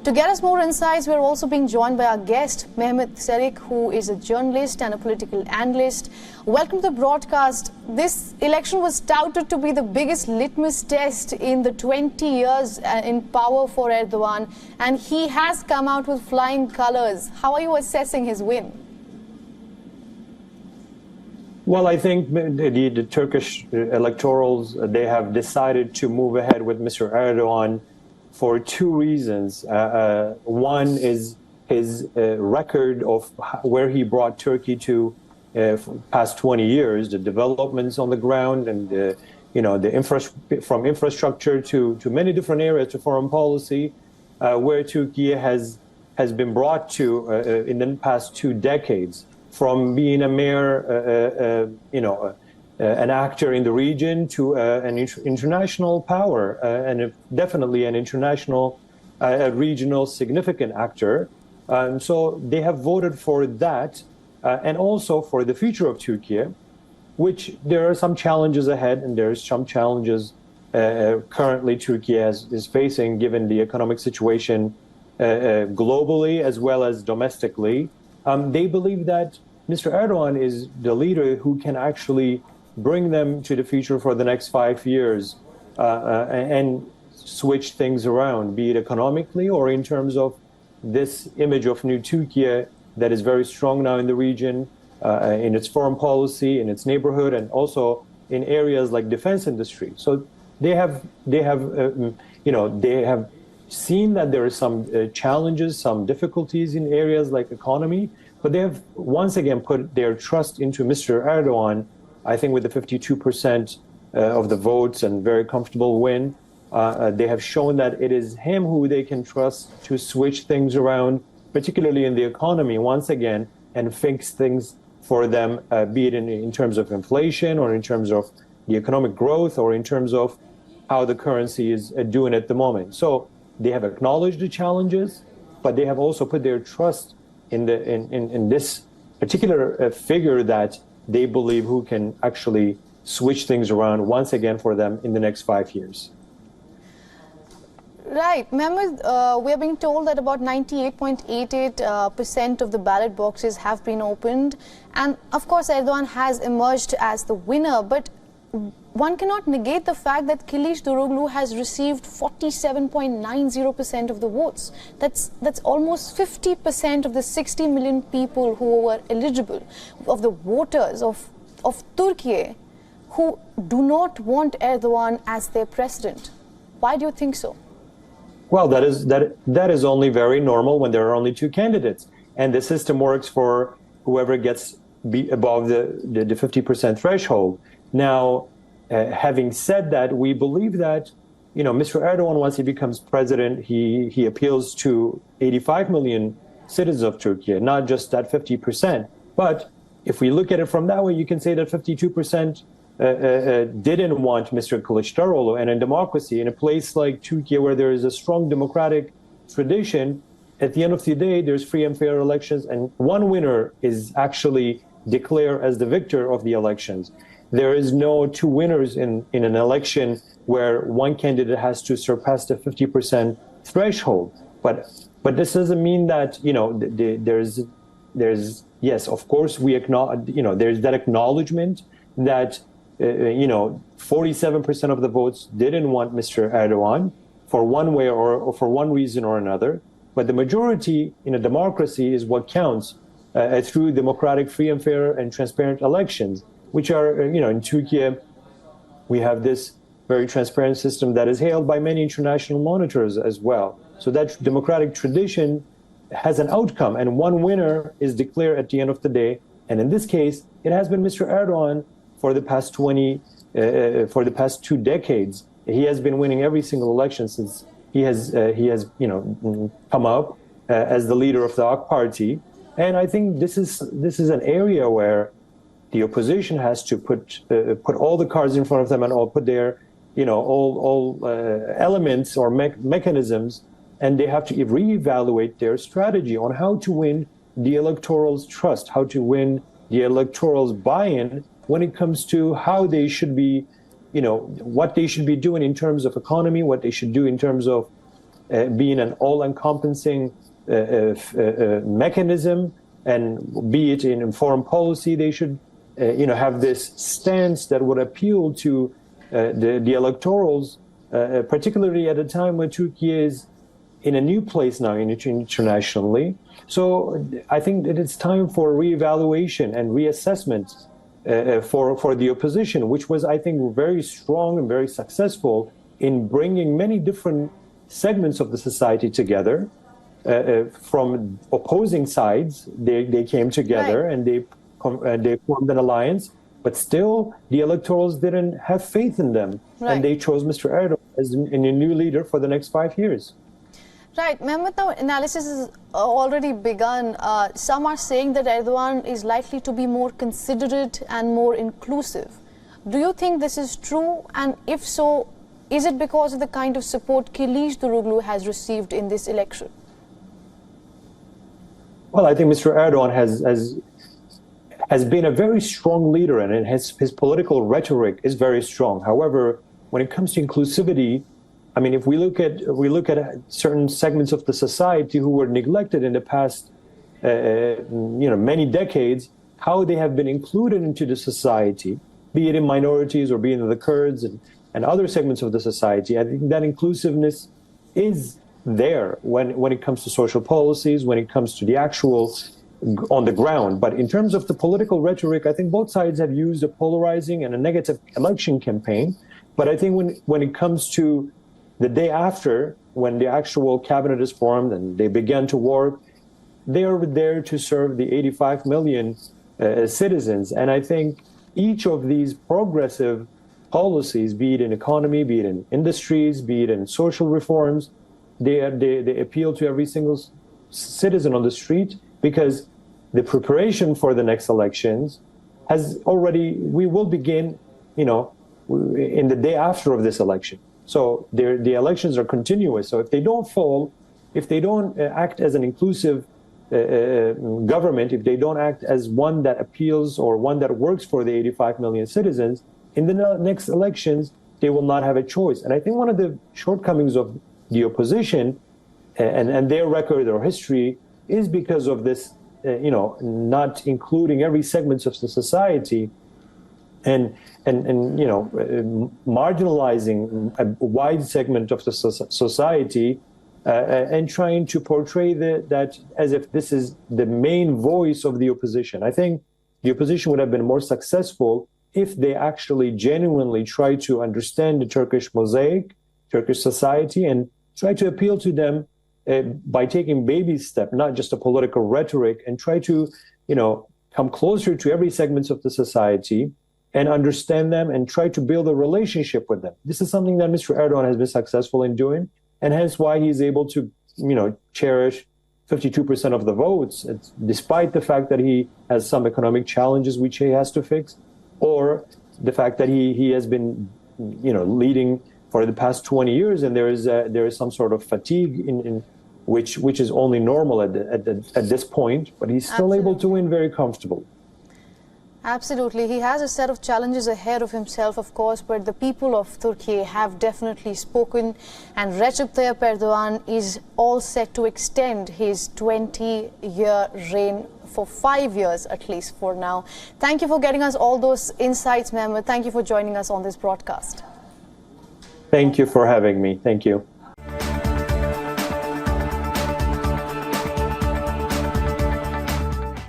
To get us more insights, we're also being joined by our guest, Mehmet Serik, who is a journalist and a political analyst. Welcome to the broadcast. This election was touted to be the biggest litmus test in the 20 years in power for Erdogan, and he has come out with flying colors. How are you assessing his win? Well, I think the Turkish electorals, they have decided to move ahead with Mr. Erdogan for two reasons. One is his record of where he brought Turkey to past 20 years, the developments on the ground, and from infrastructure to many different areas, to foreign policy, where Turkey has been brought to in the past 2 decades. From being a mere, an actor in the region to an international power, and definitely an international, regional significant actor. So they have voted for that, and also for the future of Turkey, which there are some challenges ahead, and there's some challenges currently Turkey is facing, given the economic situation globally as well as domestically. They believe that Mr. Erdogan is the leader who can actually bring them to the future for the next 5 years and switch things around, be it economically or in terms of this image of new Turkey that is very strong now in the region, in its foreign policy, in its neighborhood, and also in areas like defense industry. So they have seen that there are some challenges, some difficulties in areas like economy, but they have once again put their trust into Mr. Erdogan. I think with the 52% of the votes and very comfortable win, they have shown that it is him who they can trust to switch things around, particularly in the economy once again, and fix things for them, be it in terms of inflation or in terms of the economic growth or in terms of how the currency is doing at the moment. So they have acknowledged the challenges, but they have also put their trust in this particular figure that they believe who can actually switch things around once again for them in the next 5 years. Right. Mehmet, we are being told that about 98.88% of the ballot boxes have been opened. And of course, Erdogan has emerged as the winner. But one cannot negate the fact that Kilicdaroglu has received 47.90% of the votes. That's almost 50% of the 60 million people who were eligible, of the voters of Turkey, who do not want Erdogan as their president. Why do you think so? Well, that is only very normal when there are only 2 candidates, and the system works for whoever gets above the 50% threshold. Now, having said that, we believe that, Mr. Erdogan, once he becomes president, he appeals to 85 million citizens of Turkey, not just that 50%. But if we look at it from that way, you can say that 52% didn't want Mr. Kilicdaroglu. And in democracy, in a place like Turkey, where there is a strong democratic tradition, at the end of the day, there's free and fair elections, and one winner is actually declared as the victor of the elections. There is no 2 winners in an election where one candidate has to surpass the 50% threshold. But this doesn't mean that, there's yes, of course, we acknowledge, there's that acknowledgement that 47% of the votes didn't want Mr. Erdogan for one way or for one reason or another. But the majority in a democracy is what counts through democratic, free and fair and transparent elections, which are, in Turkey, we have this very transparent system that is hailed by many international monitors as well. So that democratic tradition has an outcome, and one winner is declared at the end of the day. And in this case, it has been Mr. Erdogan for the past 2 decades. He has been winning every single election since he has come up as the leader of the AK Party. And I think this is an area where the opposition has to put all the cards in front of them and all put their, all elements or mechanisms, and they have to reevaluate their strategy on how to win the electoral's trust, how to win the electoral's buy-in when it comes to how they should be, what they should be doing in terms of economy, what they should do in terms of being an all-encompassing mechanism, and be it in foreign policy, they should have this stance that would appeal to the electorals, particularly at a time when Turkey is in a new place now internationally. So I think that it's time for reevaluation and reassessment for the opposition, which was, I think, very strong and very successful in bringing many different segments of the society together. From opposing sides, they came together, Right. and they formed an alliance. But still, the electorals didn't have faith in them, Right. and they chose Mr. Erdogan as a new leader for the next 5 years. Right, Mehmet, now analysis has already begun. Some are saying that Erdogan is likely to be more considerate and more inclusive. Do you think this is true? And if so, is it because of the kind of support Kilicdaroglu has received in this election? Well, I think Mr. Erdogan has been a very strong leader, and his political rhetoric is very strong. However, when it comes to inclusivity, I mean, if we look at certain segments of the society who were neglected in the past, many decades, how they have been included into the society, be it in minorities or be it in the Kurds and other segments of the society, I think that inclusiveness is there when it comes to social policies, when it comes to the actual on the ground. But in terms of the political rhetoric, I think both sides have used a polarizing and a negative election campaign. But I think when it comes to the day after, when the actual cabinet is formed and they begin to work, they are there to serve the 85 million citizens. And I think each of these progressive policies, be it in economy, be it in industries, be it in social reforms, they appeal to every single citizen on the street, because the preparation for the next elections we will begin, in the day after of this election. So the elections are continuous. So if they don't fall, if they don't act as an inclusive government, if they don't act as one that appeals or one that works for the 85 million citizens, in the next elections, they will not have a choice. And I think one of the shortcomings of the opposition and their record or history is because of this, not including every segment of the society, and marginalizing a wide segment of the society, and trying to portray that as if this is the main voice of the opposition. I think the opposition would have been more successful if they actually genuinely try to understand the Turkish mosaic, Turkish society, and try to appeal to them by taking baby steps, not just a political rhetoric, and try to, come closer to every segment of the society and understand them and try to build a relationship with them. This is something that Mr. Erdogan has been successful in doing, and hence why he's able to, cherish 52% of the votes, despite the fact that he has some economic challenges which he has to fix, or the fact that he has been, leading for the past 20 years, and there is some sort of fatigue in which is only normal at this point, but he's still able to win very comfortably. Absolutely. He has a set of challenges ahead of himself, of course, but the people of Turkey have definitely spoken, and Recep Tayyip Erdogan is all set to extend his 20-year reign for 5 years, at least for now. Thank you for getting us all those insights, Mehmet. Thank you for joining us on this broadcast. Thank you for having me. Thank you.